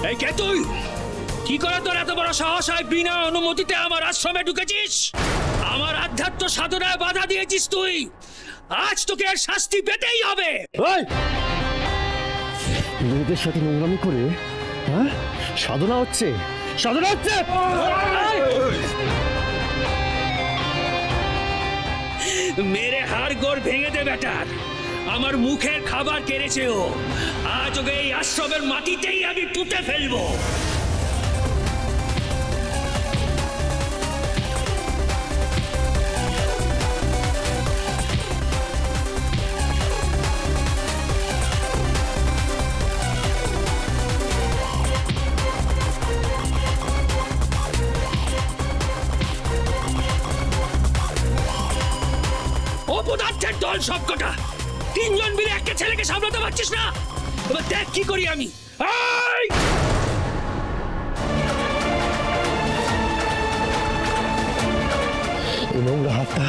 এই কে তুই? কি করে তোর এত বড় সাহস হয় বিনা অনুমতিতে আমার আশ্রমে ঢুকেছিস? আমার আধ্যাত্ম সাধনায় বাধা দিয়েছিস তুই। আজ তোকে এর শাস্তি পেতেই হবে। মেয়েদের সাথে নোংরামি করে হ্যাঁ সাধনা হচ্ছে, সাধনা হচ্ছে। মেরে হাড় গোড় ভেঙে দে বেটার। আমার মুখের খাবার কেড়েছে ও। আজ ওকে এই আশ্রমের মাটিতেই আমি পুঁতে ফেলবো। অপদার্থের দল সবকটা, তিনজন মিলে একটা ছেলেকে সামলাতে পারছিস না। এবার দেখ কি করি আমি। নোংরা হাতটা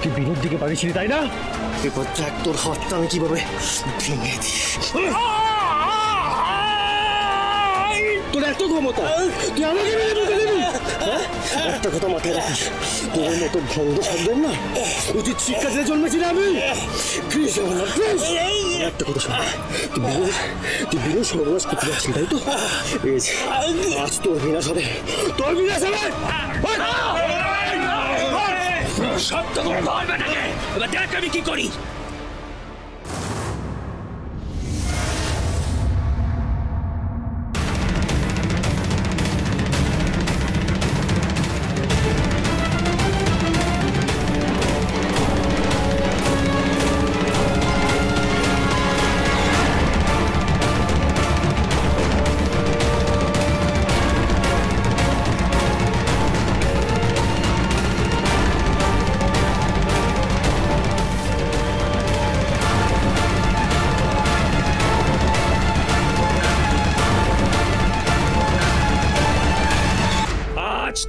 তুই বিনোদ দিকে পাঠিয়েছিলি তাই না? এবার দেখ তোর হাতটা আমি কিভাবে ভেঙে দিই। তোর এত ক্ষমতা, তুই আমাকে একটা কথা মাথায় রাখিস, তোর মতো ভঙ্গ শব্দের না উচিত শিক্ষা দিতে জন্মেছিলি আমি। একটা কথা শোন, তুই বিনোদ সর্বনাশ করতে যাচ্ছিস তাই তো? আজ তোর বিনাশ হবে, তোর বিনাশ হবে। শব্দ করে ধরবে নাকি? এবার দেখ আমি কি করি।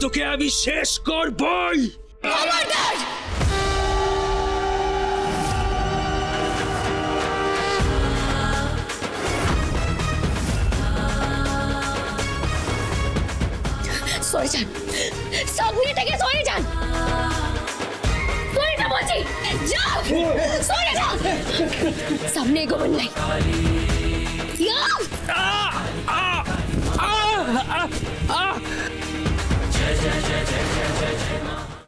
তোকে আমি শেষ করবই। সরে যান, সামনে থেকে সরে যান। সরে যা বলছি, যাও, সরে যাও। সামনে এগোবেন নাই। যাও।